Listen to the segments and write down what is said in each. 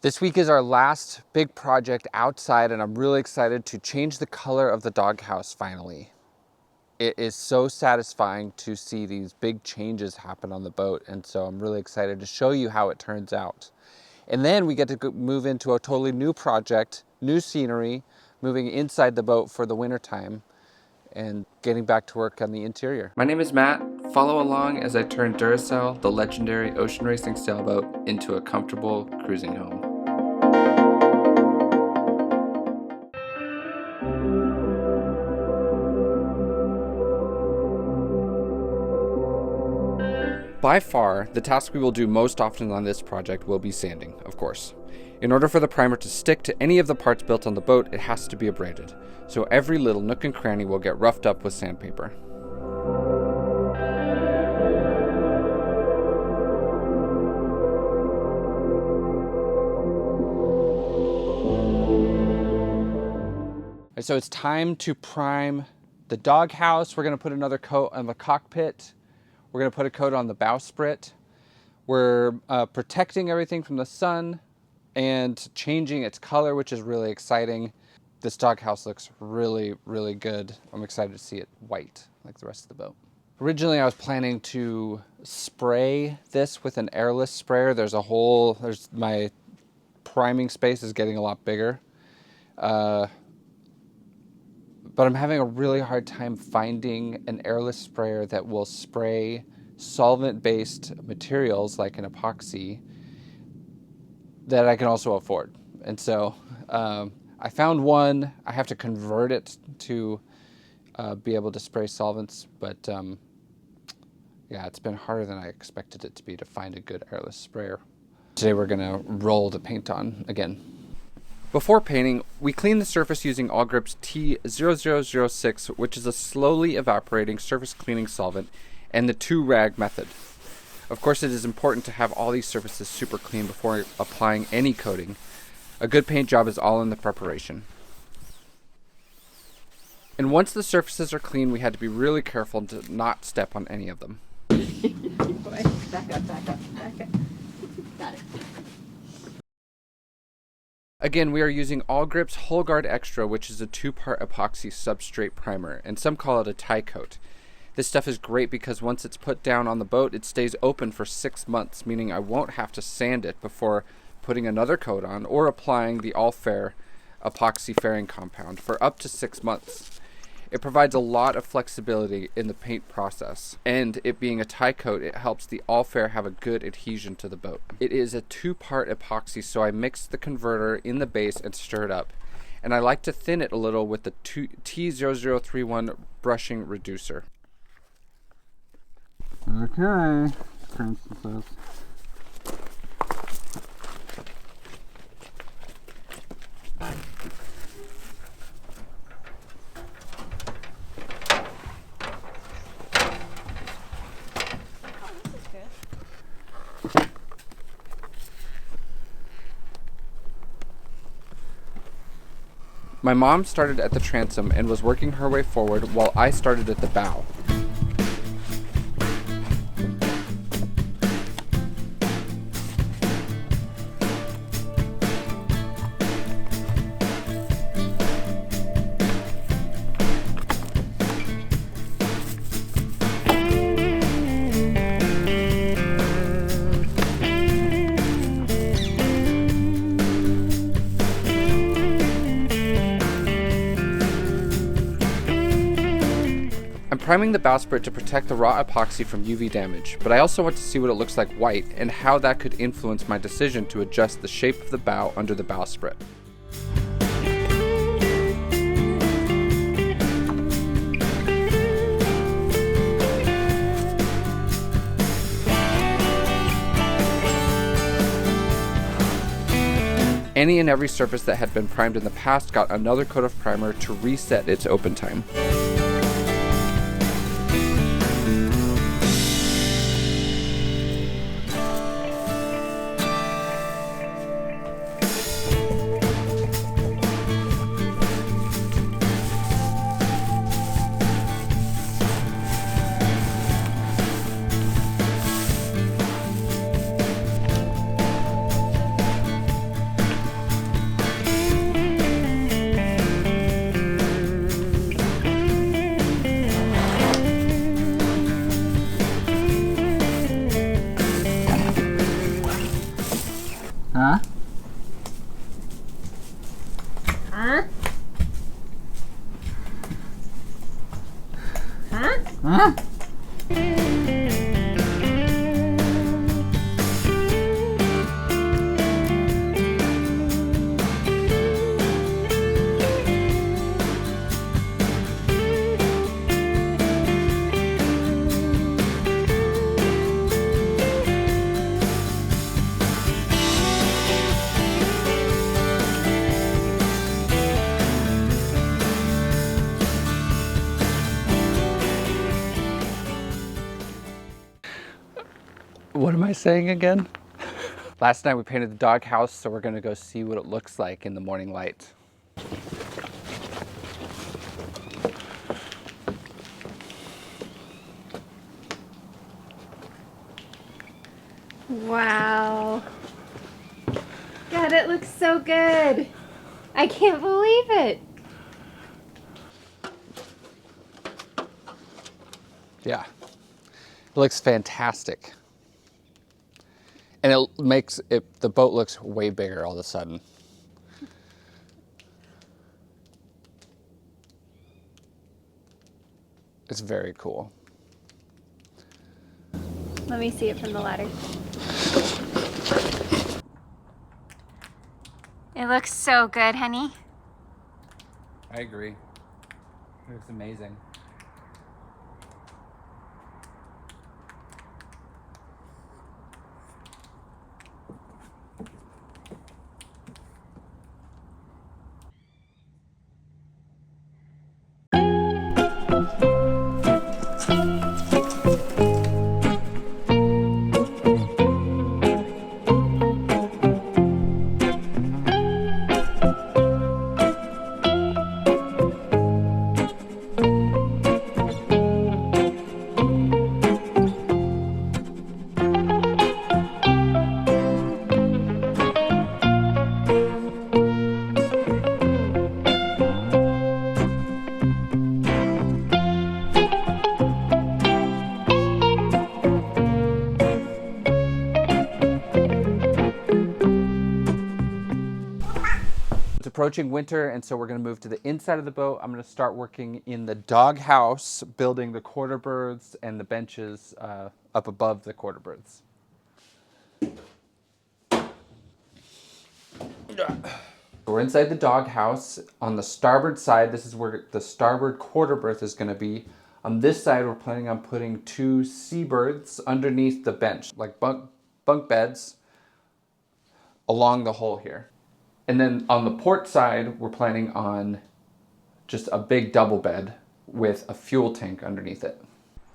This week is our last big project outside, and I'm really excited to change the color of the doghouse finally. It is so satisfying to see these big changes happen on the boat, and so I'm really excited to show you how it turns out. And then we get to move into a totally new project, new scenery, moving inside the boat for the winter time and getting back to work on the interior. My name is Matt. Follow along as I turn Duracell, the legendary ocean racing sailboat, into a comfortable cruising home. By far, the task we will do most often on this project will be sanding, of course. In order for the primer to stick to any of the parts built on the boat, it has to be abraded. So every little nook and cranny will get roughed up with sandpaper. So it's time to prime the doghouse. We're going to put another coat on the cockpit. We're going to put a coat on the bowsprit. We're protecting everything from the sun and changing its color, which is really exciting. This doghouse looks really, really good. I'm excited to see it white like the rest of the boat. Originally, I was planning to spray this with an airless sprayer. There's my priming space is getting a lot bigger. But I'm having a really hard time finding an airless sprayer that will spray solvent-based materials like an epoxy that I can also afford. And so I found one. I have to convert it to be able to spray solvents, but yeah, it's been harder than I expected it to be to find a good airless sprayer. Today we're gonna roll the paint on again. Before painting, we clean the surface using Allgrip's T0006, which is a slowly evaporating surface cleaning solvent, and the 2-rag method. Of course, it is important to have all these surfaces super clean before applying any coating. A good paint job is all in the preparation. And once the surfaces are clean, we had to be really careful to not step on any of them. Back up. Got it. Again, we are using Allgrip's Hull Guard Extra, which is a 2-part epoxy substrate primer, and some call it a tie coat. This stuff is great because once it's put down on the boat, it stays open for 6 months, meaning I won't have to sand it before putting another coat on or applying the All-Fair epoxy fairing compound for up to 6 months. It provides a lot of flexibility in the paint process, and it being a tie coat, it helps the All-Fair have a good adhesion to the boat. It is a 2-part epoxy, so I mix the converter in the base and stir it up. And I like to thin it a little with the T0031 brushing reducer. Okay, for instance. My mom started at the transom and was working her way forward while I started at the bow. I'm priming the bowsprit to protect the raw epoxy from UV damage, but I also want to see what it looks like white and how that could influence my decision to adjust the shape of the bow under the bowsprit. Any and every surface that had been primed in the past got another coat of primer to reset its open time. Huh? Huh? Huh? What am I saying again? Last night we painted the doghouse, so we're gonna go see what it looks like in the morning light. Wow. God, it looks so good. I can't believe it. Yeah, it looks fantastic. And it makes it, the boat looks way bigger all of a sudden. It's very cool. Let me see it from the ladder. It looks so good, honey. I agree. It looks amazing. It's approaching winter, and so we're going to move to the inside of the boat. I'm going to start working in the dog house, building the quarter berths and the benches up above the quarter berths. We're inside the dog house. On the starboard side, this is where the starboard quarter berth is going to be. On this side, we're planning on putting 2 seabirds underneath the bench, like bunk beds along the hull here. And then on the port side, we're planning on just a big double bed with a fuel tank underneath it.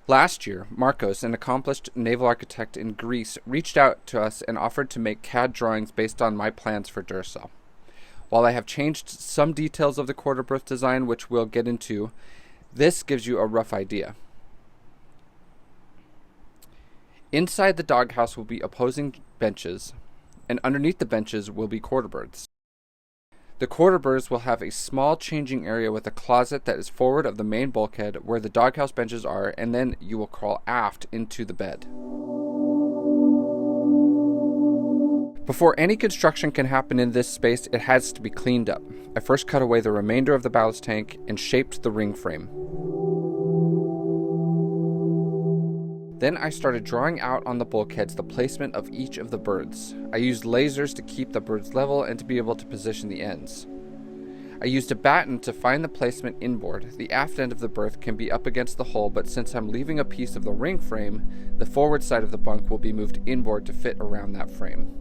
Last year, Marcos, an accomplished naval architect in Greece, reached out to us and offered to make CAD drawings based on my plans for Duracell. While I have changed some details of the quarter berth design, which we'll get into, this gives you a rough idea. Inside the doghouse will be opposing benches, and underneath the benches will be quarter berths. The quarter berths will have a small changing area with a closet that is forward of the main bulkhead where the doghouse benches are, and then you will crawl aft into the bed. Before any construction can happen in this space, it has to be cleaned up. I first cut away the remainder of the ballast tank and shaped the ring frame. Then I started drawing out on the bulkheads the placement of each of the berths. I used lasers to keep the berths level and to be able to position the ends. I used a batten to find the placement inboard. The aft end of the berth can be up against the hull, but since I'm leaving a piece of the ring frame, the forward side of the bunk will be moved inboard to fit around that frame.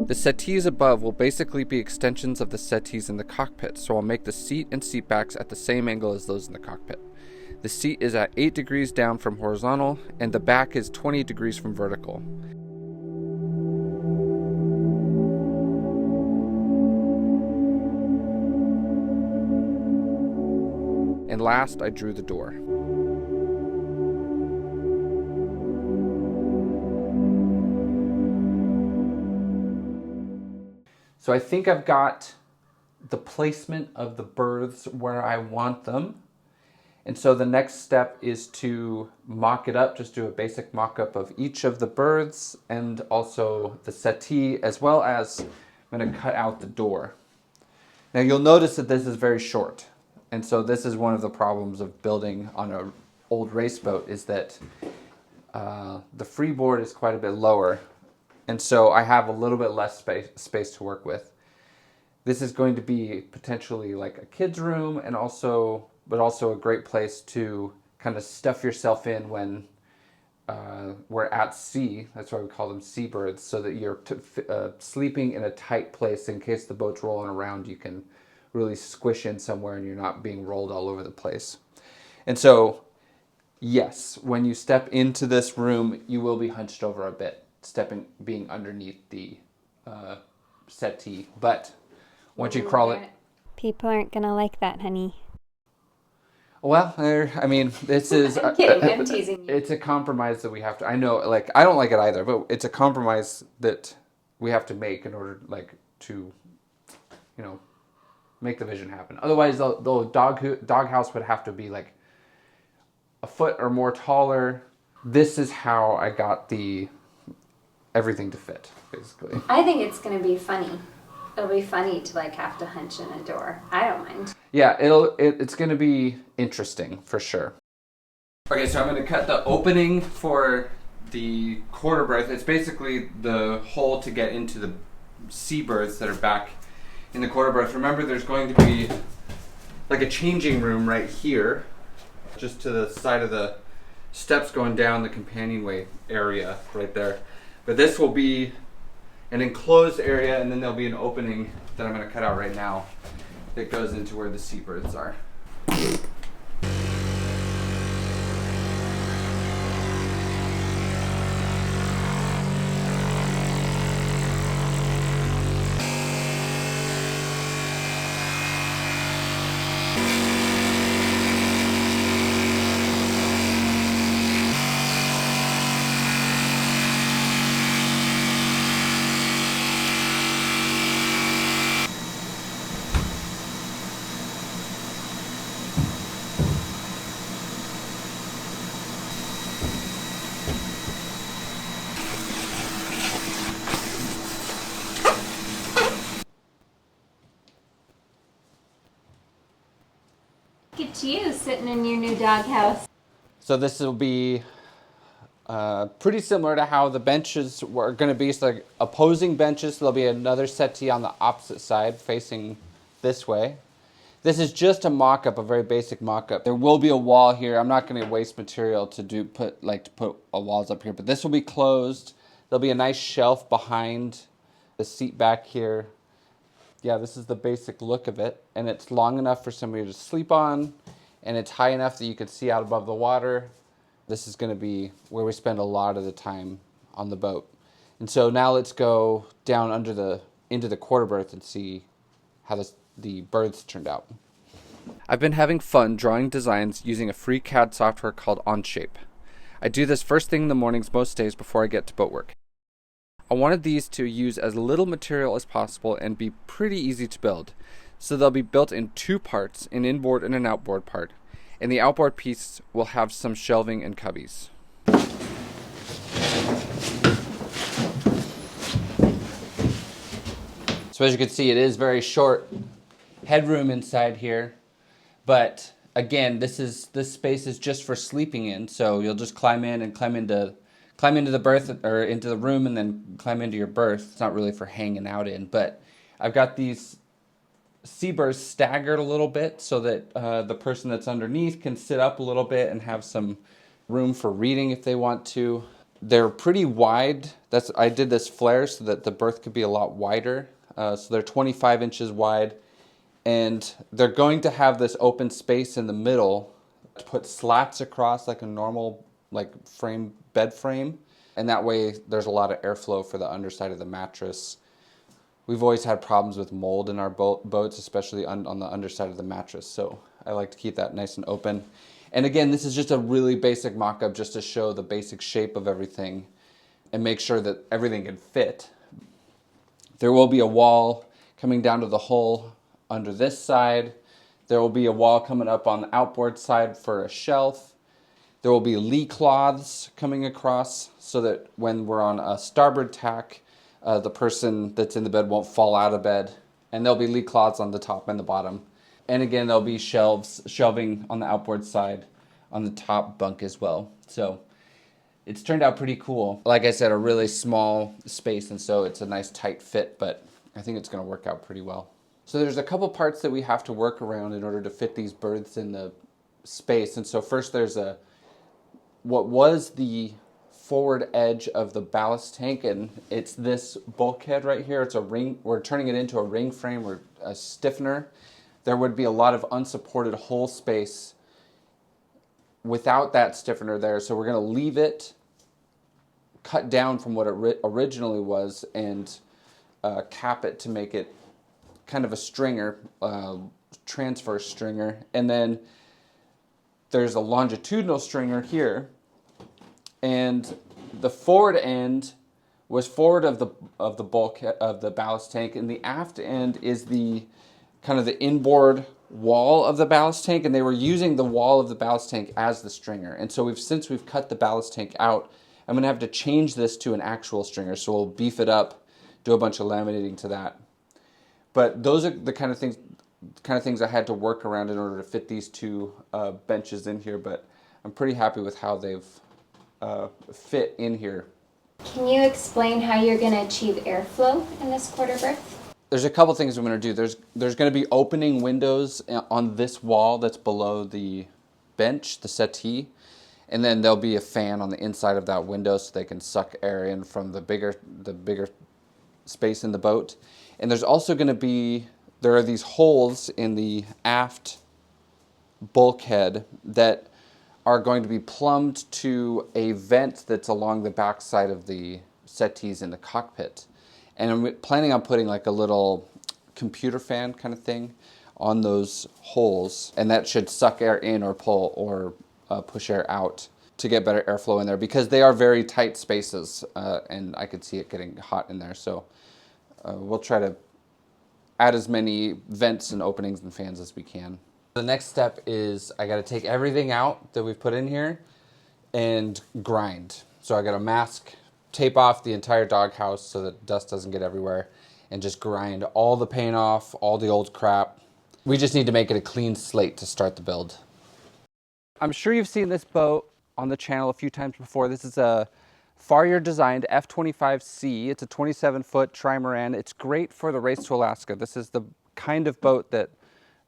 The settees above will basically be extensions of the settees in the cockpit, so I'll make the seat and seat backs at the same angle as those in the cockpit. The seat is at 8 degrees down from horizontal, and the back is 20 degrees from vertical. And last, I drew the door. So I think I've got the placement of the berths where I want them. And so the next step is to mock it up, just do a basic mock-up of each of the berths and also the settee, as well as I'm going to cut out the door. Now you'll notice that this is very short. And so this is one of the problems of building on an old race boat, is that the freeboard is quite a bit lower. And so I have a little bit less space to work with. This is going to be potentially like a kid's room, and but also a great place to kind of stuff yourself in when we're at sea. That's why we call them seabirds, so that you're sleeping in a tight place in case the boat's rolling around. You can really squish in somewhere and you're not being rolled all over the place. And so, yes, when you step into this room, you will be hunched over a bit, being underneath the settee. But once you crawl it... People aren't gonna like that, honey. Well, I mean, this is... I'm kidding, I'm teasing you. It's a compromise that we have to... I know, like, I don't like it either, but it's a compromise that we have to make in order, like, to, you know, make the vision happen. Otherwise, the doghouse would have to be, like, a foot or more taller. This is how I got everything to fit, basically. I think it's gonna be funny. It'll be funny to like have to hunch in a door. I don't mind. Yeah, it's gonna be interesting for sure. Okay, so I'm gonna cut the opening for the quarter berth. It's basically the hole to get into the seabirds that are back in the quarter berth. Remember, there's going to be like a changing room right here, just to the side of the steps going down the companionway area right there. But this will be an enclosed area, and then there'll be an opening that I'm going to cut out right now that goes into where the seabirds are. Look at you sitting in your new doghouse. So this will be pretty similar to how the benches were going to be. So like opposing benches, so there'll be another settee on the opposite side facing this way. This is just a mock-up, a very basic mock-up. There will be a wall here. I'm not going to waste material to put walls up here, but this will be closed. There'll be a nice shelf behind the seat back here. Yeah, this is the basic look of it, and it's long enough for somebody to sleep on, and it's high enough that you can see out above the water. This is going to be where we spend a lot of the time on the boat. And so now let's go down into the quarter berth and see how the berths turned out. I've been having fun drawing designs using a free CAD software called Onshape. I do this first thing in the mornings most days before I get to boat work. I wanted these to use as little material as possible and be pretty easy to build. So they'll be built in two parts, an inboard and an outboard part. And the outboard piece will have some shelving and cubbies. So as you can see, it is very short headroom inside here. But again, this space is just for sleeping in. So you'll just climb in and climb into the berth or into the room and then climb into your berth. It's not really for hanging out in, but I've got these seabirds staggered a little bit so that the person that's underneath can sit up a little bit and have some room for reading if they want to. They're pretty wide. I did this flare so that the berth could be a lot wider. So they're 25 inches wide, and they're going to have this open space in the middle to put slats across like a normal bed frame, and that way there's a lot of airflow for the underside of the mattress. We've always had problems with mold in our boats, especially on the underside of the mattress, so I like to keep that nice and open. And again, this is just a really basic mock-up just to show the basic shape of everything and make sure that everything can fit. There will be a wall coming down to the hull under this side There will be a wall coming up on the outboard side for a shelf. There will be lee cloths coming across so that when we're on a starboard tack, the person that's in the bed won't fall out of bed. And there'll be lee cloths on the top and the bottom. And again, there'll be shelving on the outboard side on the top bunk as well. So it's turned out pretty cool. Like I said, a really small space, and so it's a nice tight fit, but I think it's gonna work out pretty well. So there's a couple parts that we have to work around in order to fit these berths in the space. And so first there's what was the forward edge of the ballast tank, and it's this bulkhead right here. It's a ring. We're turning it into a ring frame or a stiffener. There would be a lot of unsupported hull space without that stiffener there. So we're going to leave it cut down from what it originally was and cap it to make it kind of a stringer, transfer stringer. And then there's a longitudinal stringer here. And the forward end was forward of the bulk of the ballast tank, and the aft end is the kind of the inboard wall of the ballast tank, and they were using the wall of the ballast tank as the stringer. And so since we've cut the ballast tank out, I'm going to have to change this to an actual stringer. So we'll beef it up, do a bunch of laminating to that. But those are the kind of things I had to work around in order to fit these two benches in here. But I'm pretty happy with how they've fit in here. Can you explain how you're going to achieve airflow in this quarter berth? There's a couple things I'm going to do. There's going to be opening windows on this wall that's below the bench, the settee, and then there'll be a fan on the inside of that window so they can suck air in from the bigger space in the boat. And there's also going to be, there are these holes in the aft bulkhead that are going to be plumbed to a vent that's along the back side of the settees in the cockpit. And I'm planning on putting like a little computer fan kind of thing on those holes, and that should suck air in or pull or push air out to get better airflow in there, because they are very tight spaces, and I could see it getting hot in there. So we'll try to add as many vents and openings and fans as we can. The next step is I got to take everything out that we've put in here and grind. So I got to mask, tape off the entire doghouse so that dust doesn't get everywhere, and just grind all the paint off, all the old crap. We just need to make it a clean slate to start the build. I'm sure you've seen this boat on the channel a few times before. This is a Farrier designed F25C. It's a 27-foot trimaran. It's great for the Race to Alaska. This is the kind of boat that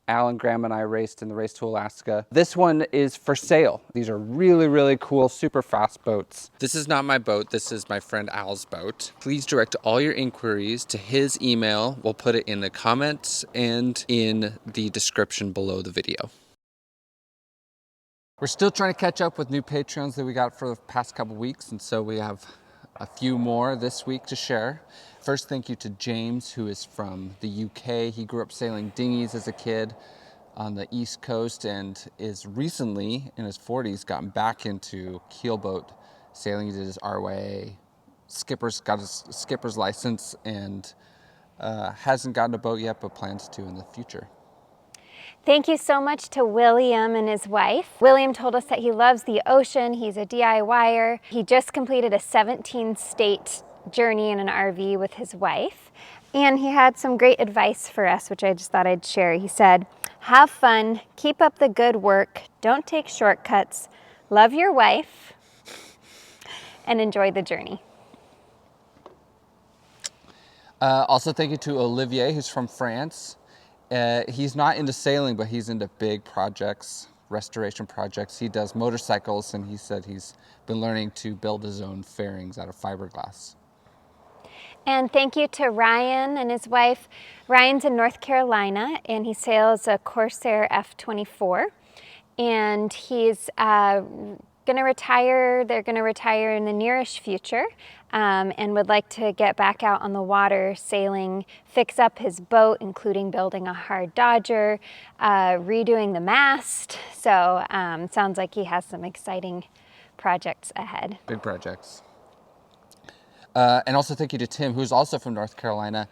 Alan, Graham, and I raced in the Race to Alaska. This one is for sale. These are really, really cool, super fast boats. This is not my boat. This is my friend Al's boat. Please direct all your inquiries to his email. We'll put it in the comments and in the description below the video. We're still trying to catch up with new Patreons that we got for the past couple weeks, and so we have a few more this week to share. First, thank you to James, who is from the UK. He grew up sailing dinghies as a kid on the East Coast and is recently, in his 40s, gotten back into keelboat sailing. He did his RYA got his skipper's license, and hasn't gotten a boat yet, but plans to in the future. Thank you so much to William and his wife. William told us that he loves the ocean. He's a DIYer. He just completed a 17-state journey in an RV with his wife. And he had some great advice for us, which I just thought I'd share. He said, have fun, keep up the good work, don't take shortcuts, love your wife, and enjoy the journey. Also, thank you to Olivier, who's from France. He's not into sailing, but he's into big projects, restoration projects. He does motorcycles, and he said he's been learning to build his own fairings out of fiberglass. And thank you to Ryan and his wife. Ryan's in North Carolina, and he sails a Corsair F24. And he's going to retire. They're going to retire in the nearish future, and would like to get back out on the water sailing, fix up his boat, including building a hard dodger, redoing the mast. So sounds like he has some exciting projects ahead. Big projects. And also thank you to Tim, who's also from North Carolina.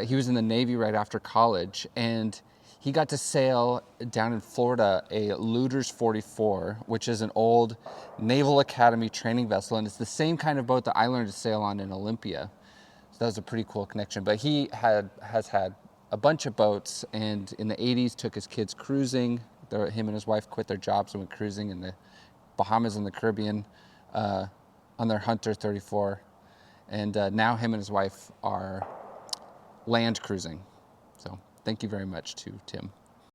He was in the Navy right after college, and he got to sail down in Florida a Luder's 44, which is an old Naval Academy training vessel, and it's the same kind of boat that I learned to sail on in Olympia. So that was a pretty cool connection. But he has had a bunch of boats, and in the 80s took his kids cruising. Him and his wife quit their jobs and went cruising in the Bahamas and the Caribbean on their Hunter 34. And now him and his wife are land cruising. So thank you very much to Tim.